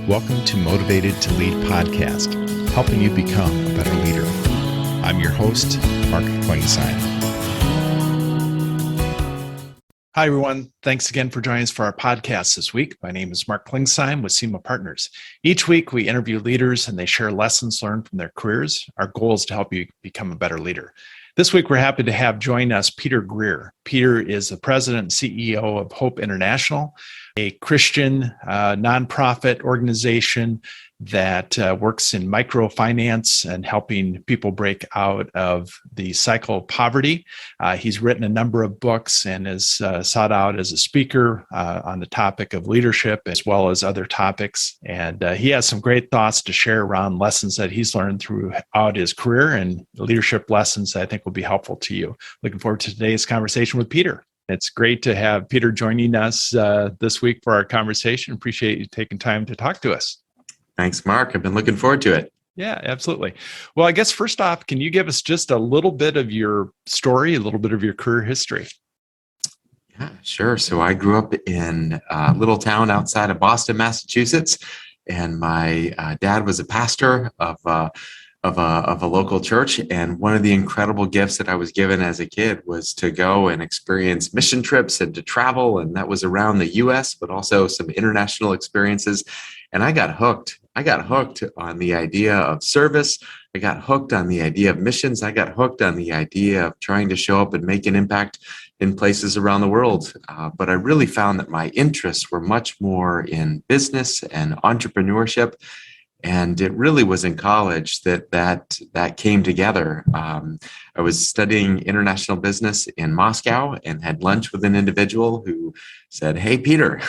Welcome to Motivated to Lead podcast, helping you become a better leader. I'm your host, Mark Klingstein. Hi, everyone. Thanks again for joining us for our podcast this week. My name is Mark Klingstein with SEMA Partners. Each week, we interview leaders and they share lessons learned from their careers. Our goal is to help you become a better leader. This week, we're happy to have join us Peter Greer. Peter is the president and CEO of Hope International, a Christian nonprofit organization that works in microfinance and helping people break out of the cycle of poverty. He's written a number of books and is sought out as a speaker on the topic of leadership as well as other topics. And he has some great thoughts to share around lessons that he's learned throughout his career and leadership lessons that I think will be helpful to you. Looking forward to today's conversation with Peter. It's great to have Peter joining us this week for our conversation. Appreciate you taking time to talk to us. Thanks, Mark. I've been looking forward to it. Yeah, absolutely. Well, I guess first off, can you give us just a little bit of your story, a little bit of your career history? Yeah, sure. So I grew up in a little town outside of Boston, Massachusetts, and my dad was a pastor of a local church. And one of the incredible gifts that I was given as a kid was to go and experience mission trips and to travel. And that was around the US, but also some international experiences. And I got hooked. I got hooked on the idea of service. I got hooked on the idea of missions. I got hooked on the idea of trying to show up and make an impact in places around the world. But I really found that my interests were much more in business and entrepreneurship. And it really was in college that came together. I was studying international business in Moscow and had lunch with an individual who said, "Hey, Peter,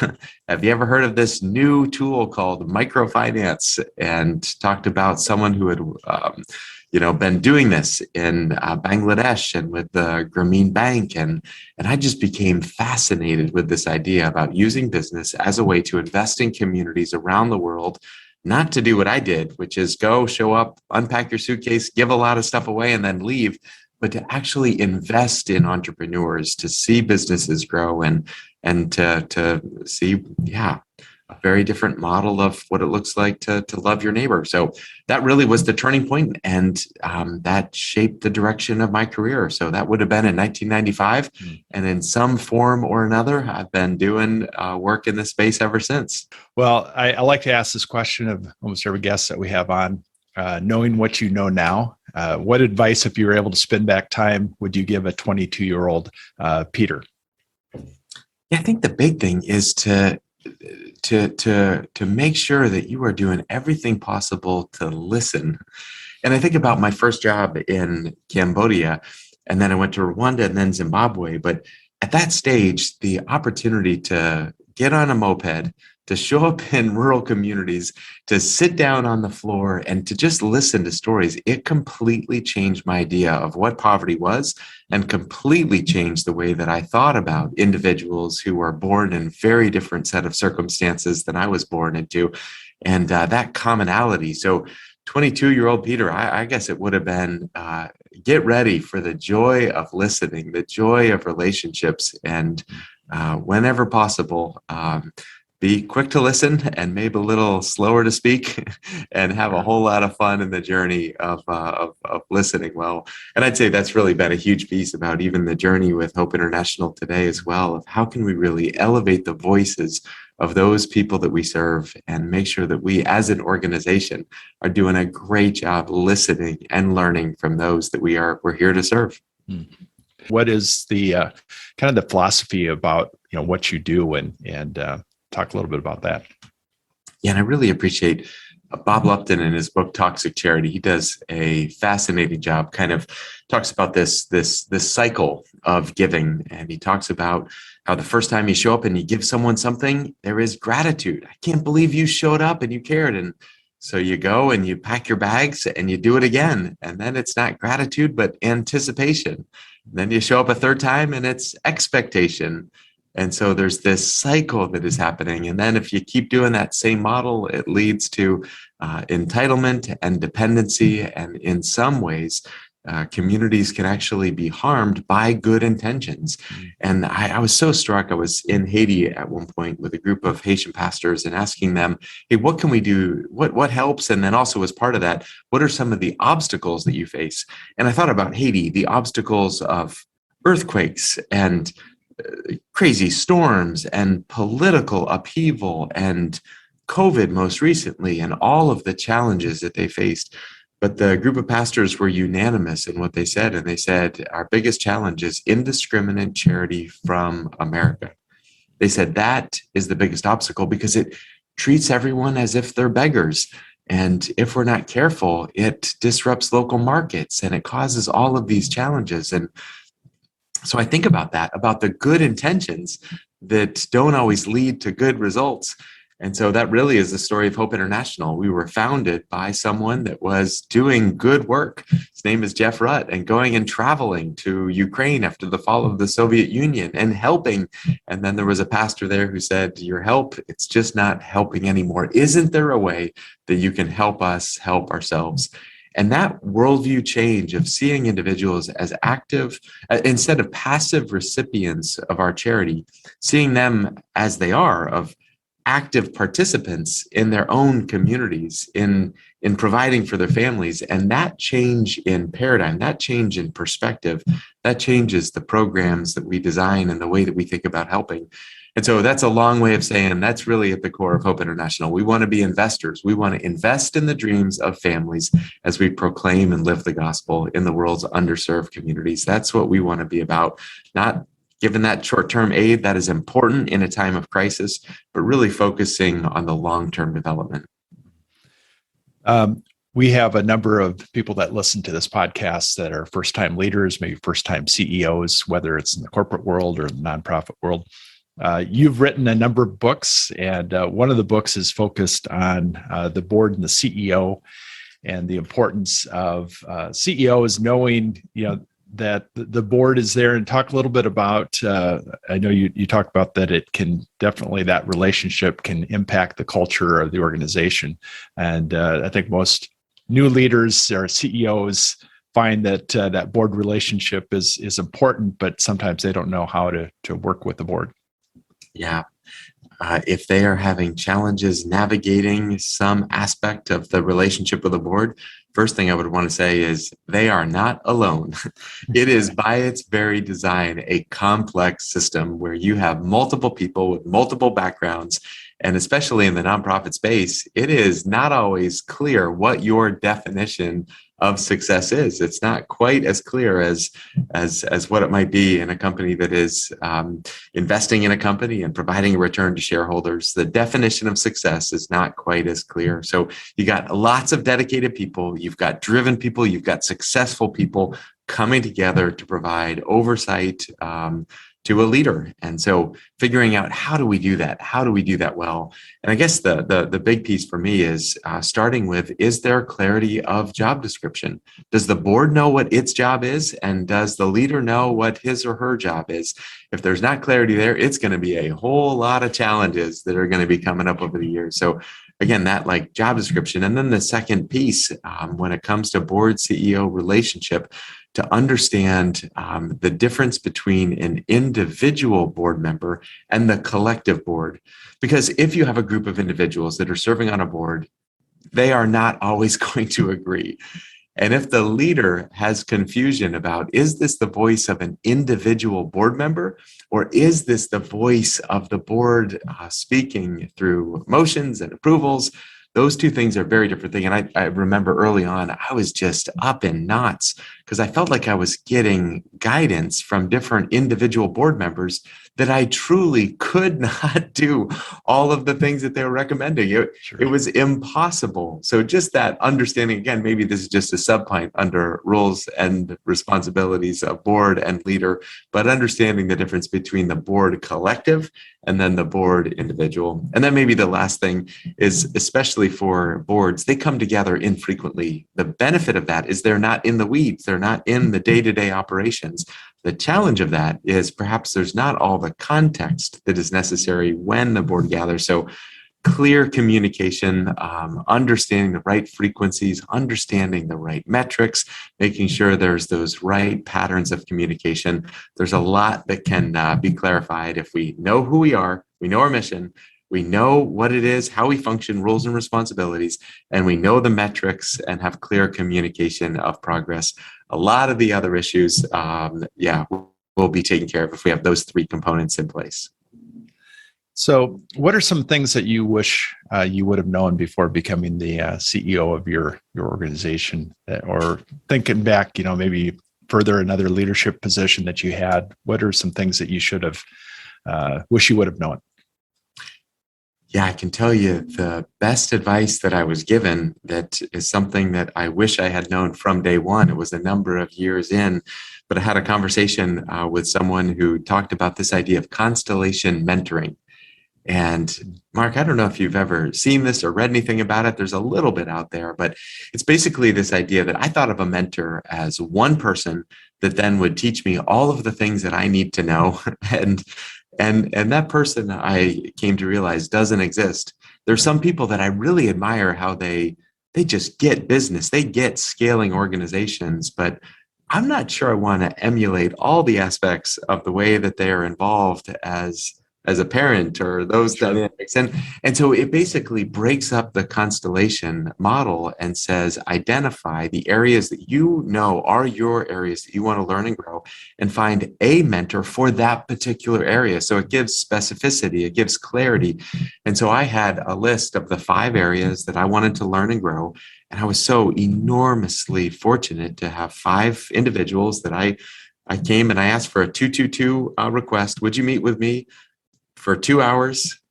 have you ever heard of this new tool called microfinance?" And talked about someone who had been doing this in Bangladesh and with the Grameen Bank. And I just became fascinated with this idea about using business as a way to invest in communities around the world, not to do what I did, which is go, show up, unpack your suitcase, give a lot of stuff away, and then leave, but to actually invest in entrepreneurs, to see businesses grow and to see, a very different model of what it looks like to love your neighbor. So that really was the turning point, and that shaped the direction of my career. So that would have been in 1995. And in some form or another, I've been doing work in this space ever since. Well, I like to ask this question of almost every guest that we have on, knowing what you know now, what advice, if you were able to spin back time, would you give a 22-year-old Peter? Yeah, I think the big thing is to make sure that you are doing everything possible to listen. And I think about my first job in Cambodia, and then I went to Rwanda and then Zimbabwe. But at that stage, the opportunity to get on a moped, to show up in rural communities, to sit down on the floor and to just listen to stories, it completely changed my idea of what poverty was and completely changed the way that I thought about individuals who were born in very different set of circumstances than I was born into, and that commonality. So 22-year-old Peter, I guess it would have been get ready for the joy of listening, the joy of relationships, and whenever possible, be quick to listen and maybe a little slower to speak and have a whole lot of fun in the journey of listening well. And I'd say that's really been a huge piece about even the journey with Hope International today as well, of how can we really elevate the voices of those people that we serve and make sure that we as an organization are doing a great job listening and learning from those that we're here to serve. What is the kind of the philosophy about what you do and talk a little bit about that? Yeah, and I really appreciate Bob Lupton in his book Toxic Charity. He does a fascinating job, kind of talks about this cycle of giving. And he talks about how the first time you show up and you give someone something, there is gratitude. I can't believe you showed up and you cared. And so you go and you pack your bags and you do it again. And then it's not gratitude, but anticipation. Then you show up a third time and it's expectation. And so there's this cycle that is happening. And then if you keep doing that same model, it leads to entitlement and dependency. And in some ways, communities can actually be harmed by good intentions. And I was so struck. I was in Haiti at one point with a group of Haitian pastors and asking them, hey, what can we do? What helps? And then also as part of that, what are some of the obstacles that you face? And I thought about Haiti, the obstacles of earthquakes and crazy storms and political upheaval and COVID most recently, and all of the challenges that they faced. But the group of pastors were unanimous in what they said. And they said, our biggest challenge is indiscriminate charity from America. They said that is the biggest obstacle because it treats everyone as if they're beggars. And if we're not careful, it disrupts local markets and it causes all of these challenges. And so I think about that, about the good intentions that don't always lead to good results. And so that really is the story of Hope International. We were founded by someone that was doing good work. His name is Jeff Rutt, and going and traveling to Ukraine after the fall of the Soviet Union and helping. And then there was a pastor there who said, your help, it's just not helping anymore. Isn't there a way that you can help us help ourselves? And that worldview change of seeing individuals as active, instead of passive recipients of our charity, seeing them as they are, of active participants in their own communities, in providing for their families. And that change in paradigm, that change in perspective, that changes the programs that we design and the way that we think about helping. And so that's a long way of saying that's really at the core of Hope International. We want to be investors. We want to invest in the dreams of families as we proclaim and live the gospel in the world's underserved communities. That's what we want to be about, not given that short-term aid that is important in a time of crisis, but really focusing on the long-term development. We have a number of people that listen to this podcast that are first-time leaders, maybe first-time CEOs, whether it's in the corporate world or the nonprofit world. You've written a number of books, and one of the books is focused on the board and the CEO and the importance of CEOs knowing, that the board is there, and talk a little bit about, I know you talked about that it can definitely, that relationship can impact the culture of the organization. And I think most new leaders or CEOs find that that board relationship is important, but sometimes they don't know how to work with the board. Yeah. If they are having challenges navigating some aspect of the relationship with the board, first thing I would want to say is they are not alone. It is by its very design a complex system where you have multiple people with multiple backgrounds. And especially in the nonprofit space, it is not always clear what your definition of success is. It's not quite as clear as what it might be in a company that is investing in a company and providing a return to shareholders. The definition of success is not quite as clear. So you got lots of dedicated people, you've got driven people, you've got successful people coming together to provide oversight to a leader. And so figuring out, how do we do that? How do we do that well? And I guess the big piece for me is starting with, is there clarity of job description? Does the board know what its job is? And does the leader know what his or her job is? If there's not clarity there, it's going to be a whole lot of challenges that are going to be coming up over the years. So again, that like job description. And then the second piece, when it comes to board CEO relationship, to understand the difference between an individual board member and the collective board. Because if you have a group of individuals that are serving on a board, they are not always going to agree. And if the leader has confusion about, is this the voice of an individual board member, or is this the voice of the board speaking through motions and approvals? Those two things are very different things. And I remember early on, I was just up in knots because I felt like I was getting guidance from different individual board members that I truly could not do all of the things that they were recommending. It was impossible. So just that understanding, again, maybe this is just a subpoint under roles and responsibilities of board and leader, but understanding the difference between the board collective and then the board individual. And then maybe the last thing is, especially for boards, they come together infrequently. The benefit of that is they're not in the weeds. They're not in the day-to-day operations. The challenge of that is perhaps there's not all the context that is necessary when the board gathers. So clear communication, understanding the right frequencies, understanding the right metrics, making sure there's those right patterns of communication. There's a lot that can be clarified if we know who we are, we know our mission, we know what it is, how we function, roles and responsibilities, and we know the metrics and have clear communication of progress. A lot of the other issues, will be taken care of if we have those three components in place. So, what are some things that you wish you would have known before becoming the CEO of your organization, or thinking back, maybe further another leadership position that you had? What are some things that you should have wish you would have known? Yeah, I can tell you the best advice that I was given that is something that I wish I had known from day one. It was a number of years in, but I had a conversation with someone who talked about this idea of constellation mentoring. And Mark, I don't know if you've ever seen this or read anything about it. There's a little bit out there, but it's basically this idea that I thought of a mentor as one person that then would teach me all of the things that I need to know. And that person, I came to realize, doesn't exist. There's some people that I really admire how they just get business, they get scaling organizations, but I'm not sure I want to emulate all the aspects of the way that they are involved as a parent or those dynamics. And so it basically breaks up the constellation model and says, identify the areas that you know are your areas that you want to learn and grow, and find a mentor for that particular area. So it gives specificity, it gives clarity. And so I had a list of the 5 areas that I wanted to learn and grow. And I was so enormously fortunate to have 5 individuals that I came and I asked for a 222 request. Would you meet with me for 2 hours,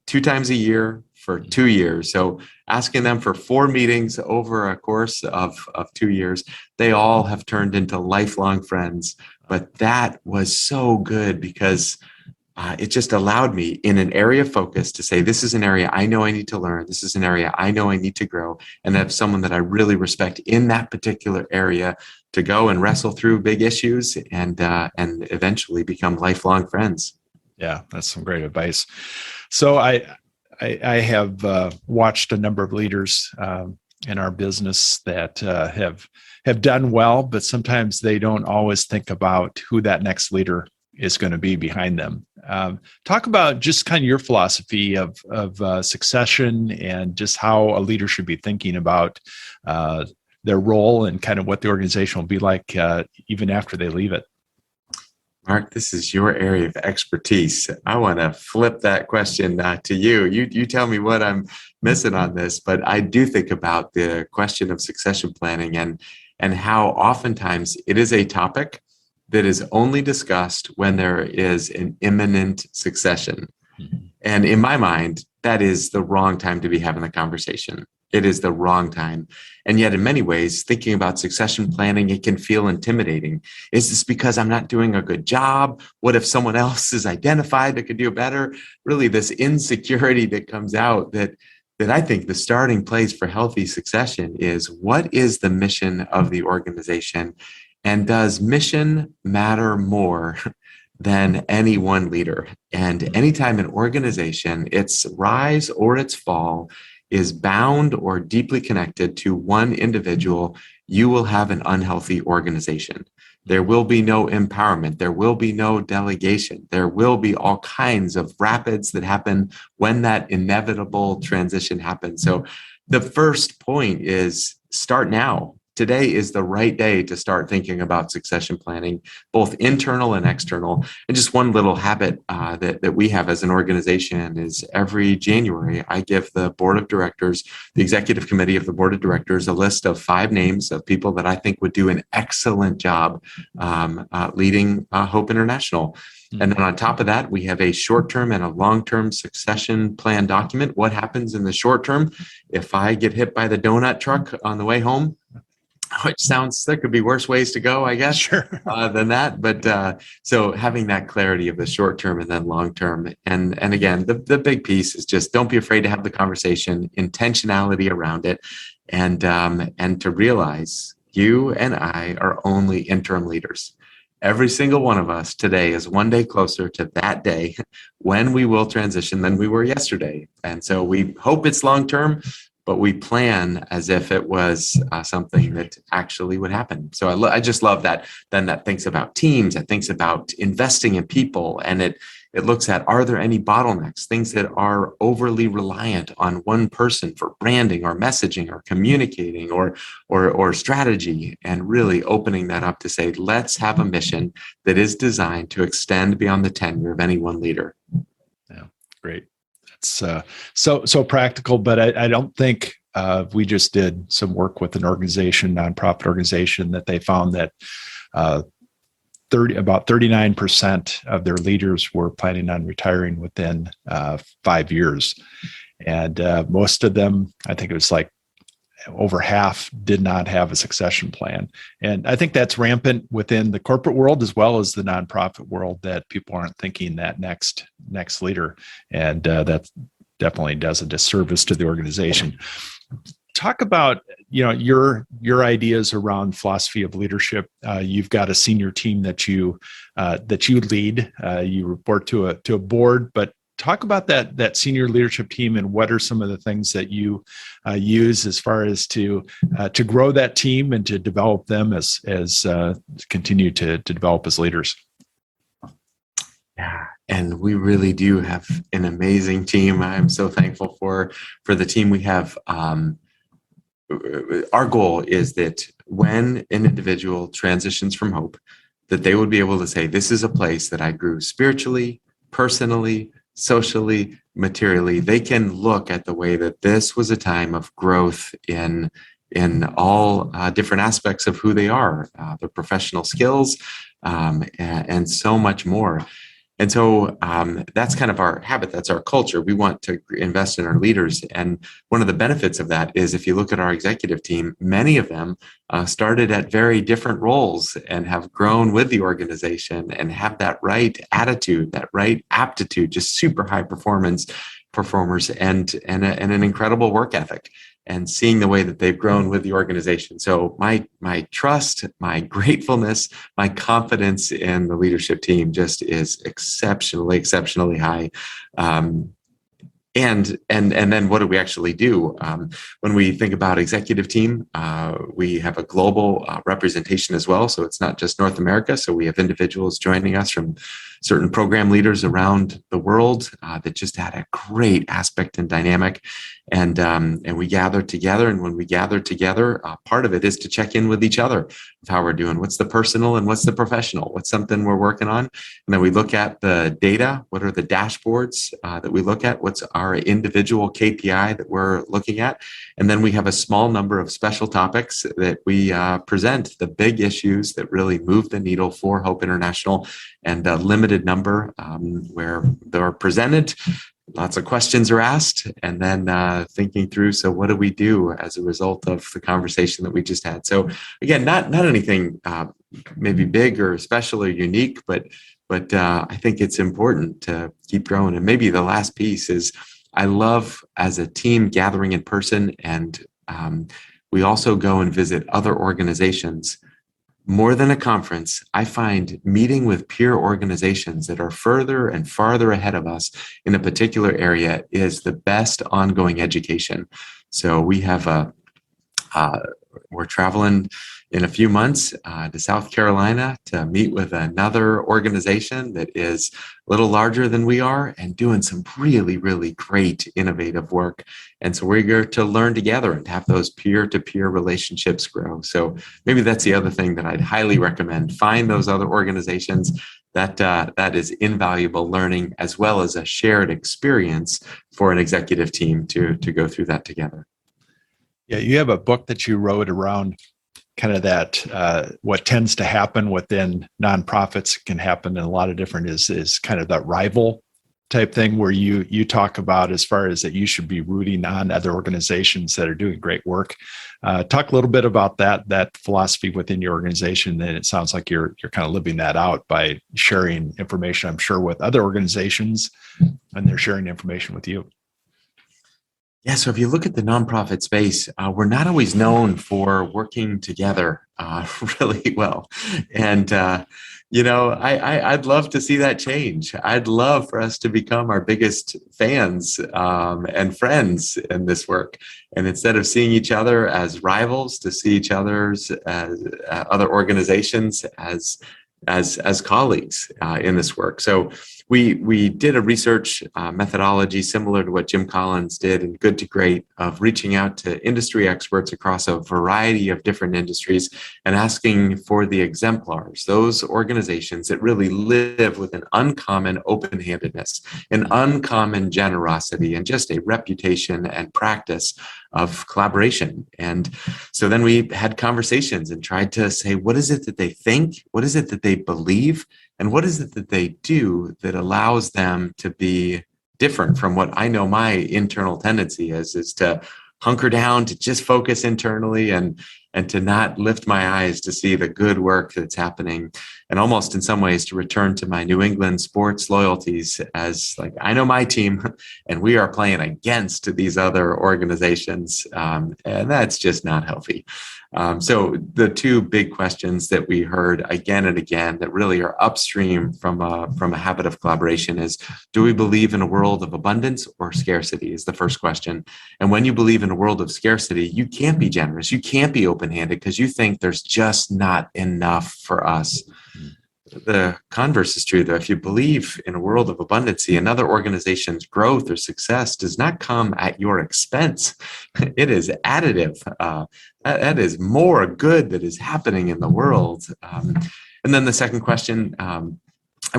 2 times a year for 2 years? So asking them for 4 meetings over a course of 2 years, they all have turned into lifelong friends. But that was so good because it just allowed me in an area of focus to say, this is an area I know I need to learn. This is an area I know I need to grow. And have someone that I really respect in that particular area to go and wrestle through big issues and eventually become lifelong friends. Yeah, that's some great advice. So I have watched a number of leaders in our business that have done well, but sometimes they don't always think about who that next leader is going to be behind them. Talk about just kind of your philosophy of succession and just how a leader should be thinking about their role and kind of what the organization will be like even after they leave it. Mark, this is your area of expertise. I want to flip that question to you. You tell me what I'm missing on this, but I do think about the question of succession planning and how oftentimes it is a topic that is only discussed when there is an imminent succession. Mm-hmm. And in my mind, that is the wrong time to be having the conversation. It is the wrong time. And yet, in many ways, thinking about succession planning, it can feel intimidating. Is this because I'm not doing a good job? What if someone else is identified that could do better? Really, this insecurity that comes out that I think the starting place for healthy succession is, what is the mission of the organization? And does mission matter more than any one leader? And anytime an organization, its rise or its fall, is bound or deeply connected to one individual, you will have an unhealthy organization. There will be no empowerment. There will be no delegation. There will be all kinds of rapids that happen when that inevitable transition happens. So the first point is, start now. Today is the right day to start thinking about succession planning, both internal and external. And just one little habit that we have as an organization is every January, I give the board of directors, the executive committee of the board of directors, a list of 5 names of people that I think would do an excellent job leading Hope International. And then on top of that, we have a short-term and a long-term succession plan document. What happens in the short term if I get hit by the donut truck on the way home? Which sounds, there could be worse ways to go, I guess, sure. Than that. But so having that clarity of the short term and then long term. And again, the big piece is just don't be afraid to have the conversation, intentionality around it, and to realize you and I are only interim leaders. every single one of us today is one day closer to that day when we will transition than we were yesterday. And so we hope it's long term, but we plan as if it was something that actually would happen. So I just love that. Then that thinks about teams, that thinks about investing in people, and it looks at, are there any bottlenecks, things that are overly reliant on one person for branding or messaging or communicating or strategy, and really opening that up to say, let's have a mission that is designed to extend beyond the tenure of any one leader. Yeah, great. It's so practical, but I don't think we just did some work with an organization, nonprofit organization, that they found that about 39% of their leaders were planning on retiring within 5 years. And most of them, I think it was like over half, did not have a succession plan. And I think that's rampant within the corporate world as well as the nonprofit world, that people aren't thinking that next leader. And that definitely does a disservice to the organization. Talk about, your ideas around philosophy of leadership. You've got a senior team that you lead. You report to a board, but talk about that senior leadership team, and what are some of the things that you use as far as to grow that team and to develop them as continue to develop as leaders. Yeah, and we really do have an amazing team. I'm so thankful for the team we have. Our goal is that when an individual transitions from Hope, that they would be able to say, this is a place that I grew spiritually, personally, socially, materially. They can look at the way that this was a time of growth in all different aspects of who they are, their professional skills, and so much more. And so that's kind of our habit. That's our culture. We want to invest in our leaders. And one of the benefits of that is, if you look at our executive team, many of them started at very different roles and have grown with the organization and have that right attitude, that right aptitude, just super high performers and an incredible work ethic, and seeing the way that they've grown with the organization. So my trust, my gratefulness, my confidence in the leadership team just is exceptionally high. And then what do we actually do? When we think about executive team, we have a global representation as well. So it's not just North America. So we have individuals joining us from certain program leaders around the world that just add a great aspect and dynamic. And we gather together. And when we gather together, part of it is to check in with each other of how we're doing. What's the personal and what's the professional? What's something we're working on? And then we look at the data. What are the dashboards that we look at? What's our individual KPI that we're looking at? And then we have a small number of special topics that we present, the big issues that really move the needle for Hope International, and a limited number where they're presented. Lots of questions are asked, and then thinking through, so what do we do as a result of the conversation that we just had? So again, not anything maybe big or special or unique, but I think it's important to keep growing. And maybe the last piece is, I love, as a team, gathering in person, and we also go and visit other organizations. More than a conference, I find meeting with peer organizations that are further and farther ahead of us in a particular area is the best ongoing education. So we have we're traveling in a few months to South Carolina to meet with another organization that is a little larger than we are and doing some really, really great innovative work. And so we're here to learn together and have those peer-to-peer relationships grow. So maybe that's the other thing that I'd highly recommend. Find those other organizations. That is invaluable learning, as well as a shared experience for an executive team to go through that together. Yeah, you have a book that you wrote around kind of that what tends to happen within nonprofits can happen in a lot of different is kind of that rival type thing, where you talk about, as far as that you should be rooting on other organizations that are doing great work. Talk a little bit about that philosophy within your organization. And it sounds like you're kind of living that out by sharing information, I'm sure, with other organizations, and they're sharing information with you. Yeah, so if you look at the nonprofit space, we're not always known for working together really well. And, I'd love to see that change. I'd love for us to become our biggest fans and friends in this work. And instead of seeing each other as rivals, to see each other's as other organizations as colleagues in this work. So we did a research methodology similar to what Jim Collins did in Good to Great, of reaching out to industry experts across a variety of different industries and asking for the exemplars, those organizations that really live with an uncommon open-handedness, an uncommon generosity, and just a reputation and practice of collaboration. And so then we had conversations and tried to say, what is it that they think? What is it that they believe? And what is it that they do that allows them to be different from what I know my internal tendency is to hunker down, to just focus internally and to not lift my eyes to see the good work that's happening, and almost in some ways to return to my New England sports loyalties as like, I know my team and we are playing against these other organizations, and that's just not healthy. So the two big questions that we heard again and again that really are upstream from a habit of collaboration is, do we believe in a world of abundance or scarcity, is the first question. And when you believe in a world of scarcity, you can't be generous, you can't be open-handed because you think there's just not enough for us. The converse is true, though. If you believe in a world of abundancy, another organization's growth or success does not come at your expense. It is additive. That is more good that is happening in the world. And then the second question, and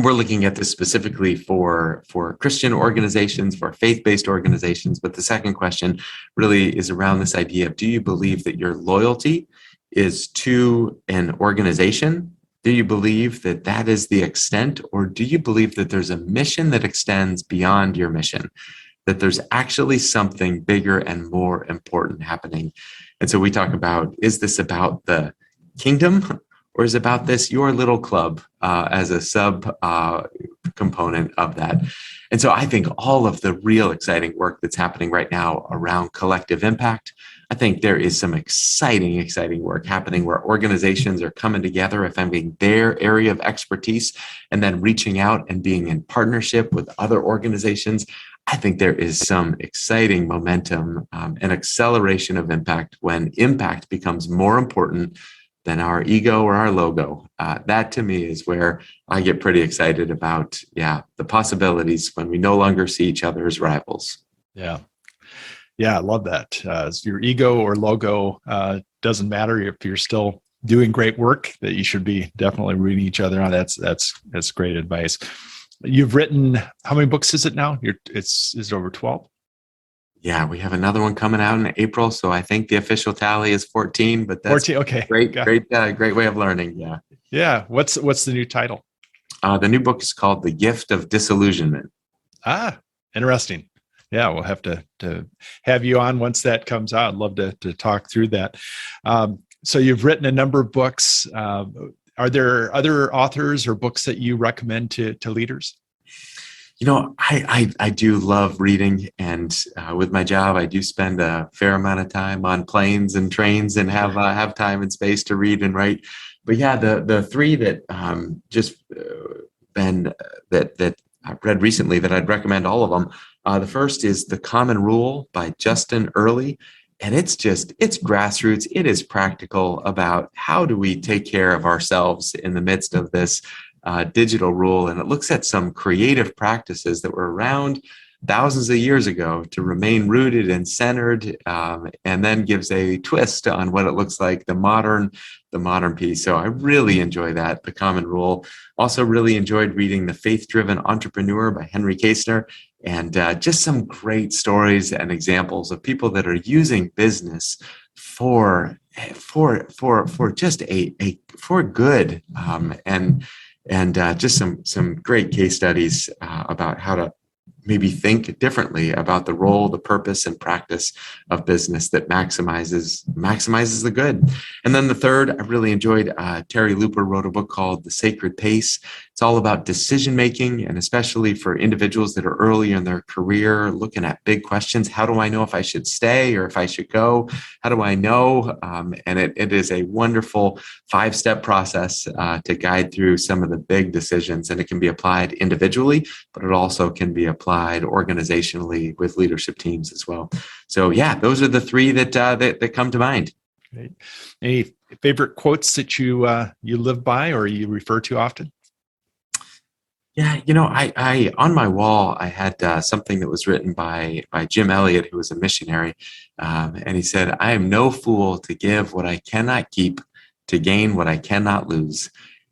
we're looking at this specifically for Christian organizations, for faith-based organizations, but the second question really is around this idea of, do you believe that your loyalty is to an organization? Do you believe that that is the extent, or do you believe that there's a mission that extends beyond your mission, that there's actually something bigger and more important happening? And so we talk about, is this about the kingdom, or is it about this, your little club, as a sub component of that? And so I think all of the real exciting work that's happening right now around collective impact, I think there is some exciting work happening where organizations are coming together, finding their area of expertise, and then reaching out and being in partnership with other organizations. I think there is some exciting momentum and acceleration of impact when impact becomes more important than our ego or our logo. That to me is where I get pretty excited about, the possibilities when we no longer see each other as rivals. Yeah. Yeah, I love that. Your ego or logo doesn't matter if you're still doing great work, that you should be definitely reading each other on. That's great advice. You've written, how many books is it now? Is it over 12? Yeah, we have another one coming out in April. So I think the official tally is 14, but that's 14, okay. Great way of learning. Yeah. Yeah. What's the new title? The new book is called The Gift of Disillusionment. Ah, interesting. Yeah, we'll have to have you on once that comes out. I'd love to talk through that. So you've written a number of books. Are there other authors or books that you recommend to leaders? I do love reading, and with my job, I do spend a fair amount of time on planes and trains and have time and space to read and write. But yeah, the three that that I've read recently that I'd recommend all of them. The first is The Common Rule by Justin Earley. And it's grassroots. It is practical about how do we take care of ourselves in the midst of this digital rule. And it looks at some creative practices that were around thousands of years ago to remain rooted and centered, and then gives a twist on what it looks like, the modern piece. So I really enjoy that, The Common Rule. Also really enjoyed reading The Faith-Driven Entrepreneur by Henry Kaestner, and just some great stories and examples of people that are using business for just for good, and just some great case studies about how to maybe think differently about the role, the purpose, and practice of business that maximizes the good. And then the third, I really enjoyed, Terry Looper wrote a book called The Sacred Pace. It's all about decision making, and especially for individuals that are early in their career, looking at big questions. How do I know if I should stay or if I should go? How do I know? And it is a wonderful 5-step process to guide through some of the big decisions. And it can be applied individually, but it also can be applied organizationally with leadership teams as well. So yeah, those are the 3 that come to mind. Great. Any favorite quotes that you live by or you refer to often? Yeah, I on my wall, I had something that was written by Jim Elliot, who was a missionary. And he said, "I am no fool to give what I cannot keep, to gain what I cannot lose."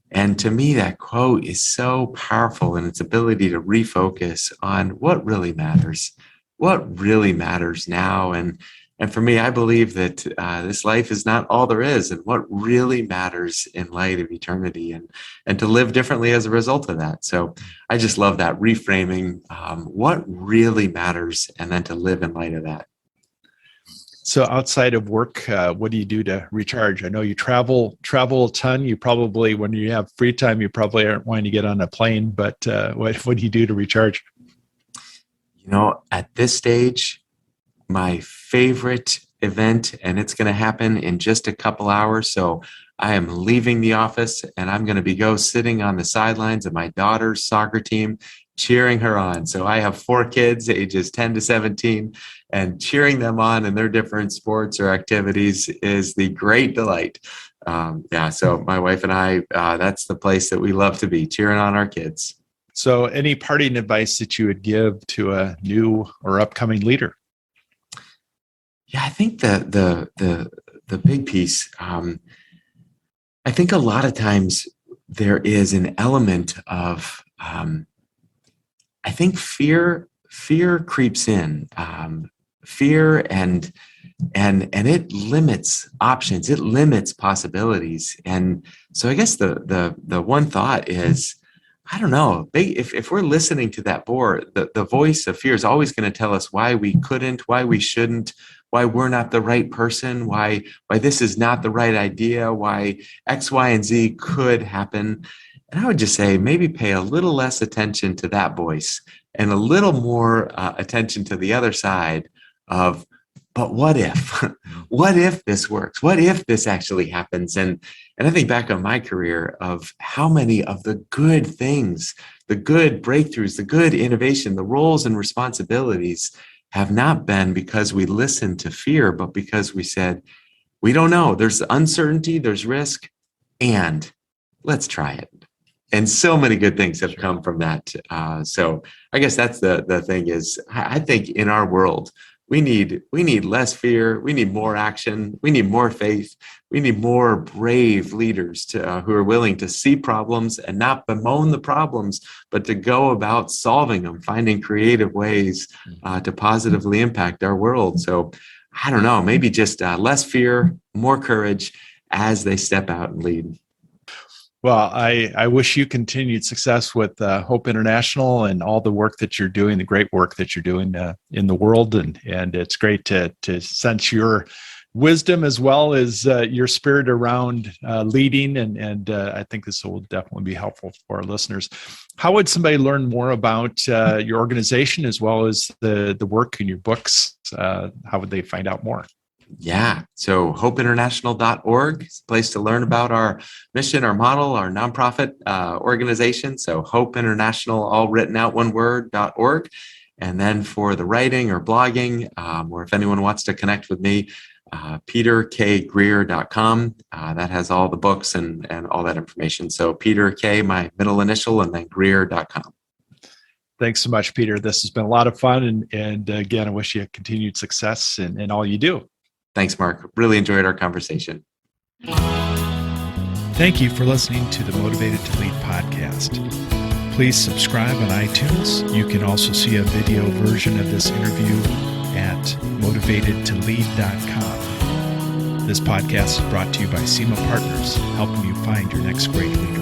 And to me, that quote is so powerful in its ability to refocus on what really matters now. And for me, I believe that this life is not all there is, and what really matters in light of eternity, and to live differently as a result of that. So I just love that reframing, what really matters, and then to live in light of that. So outside of work, what do you do to recharge? I know you travel a ton. You probably, when you have free time, you probably aren't wanting to get on a plane, but what do you do to recharge? At this stage, my favorite event, and it's going to happen in just a couple hours. So I am leaving the office, and I'm going to go sitting on the sidelines of my daughter's soccer team, cheering her on. So I have 4 kids, ages 10 to 17, and cheering them on in their different sports or activities is the great delight. So my wife and I, that's the place that we love to be, cheering on our kids. So any parting advice that you would give to a new or upcoming leader? Yeah, I think the big piece, I think a lot of times there is an element of, I think fear creeps in, fear and it limits options, it limits possibilities. And so I guess the one thought is, I don't know, if we're listening to that the voice of fear is always going to tell us why we couldn't, why we shouldn't, why we're not the right person, why this is not the right idea, why X, Y, and Z could happen. And I would just say maybe pay a little less attention to that voice and a little more attention to the other side of, but what if? What if this works? What if this actually happens? And I think back on my career of how many of the good things, the good breakthroughs, the good innovation, the roles and responsibilities have not been because we listened to fear, but because we said, we don't know. There's uncertainty, there's risk, and let's try it. And so many good things have come from that. So I guess that's the thing is, I think in our world, we need less fear. We need more action. We need more faith. We need more brave leaders who are willing to see problems and not bemoan the problems, but to go about solving them, finding creative ways to positively impact our world. So I don't know, maybe just less fear, more courage as they step out and lead. Well, I wish you continued success with Hope International and all the work that you're doing, the great work that you're doing in the world. And it's great to sense your wisdom as well as your spirit around leading. And I think this will definitely be helpful for our listeners. How would somebody learn more about your organization as well as the work in your books? How would they find out more? Yeah. So hopeinternational.org is a place to learn about our mission, our model, our nonprofit organization. So Hope International, all written out one word, .org. And then for the writing or blogging, or if anyone wants to connect with me, peterkgreer.com. That has all the books and all that information. So Peter K, my middle initial, and then Greer.com. Thanks so much, Peter. This has been a lot of fun. And again, I wish you continued success in all you do. Thanks, Mark. Really enjoyed our conversation. Thank you for listening to the Motivated to Lead podcast. Please subscribe on iTunes. You can also see a video version of this interview at motivatedtolead.com. This podcast is brought to you by SEMA Partners, helping you find your next great leader.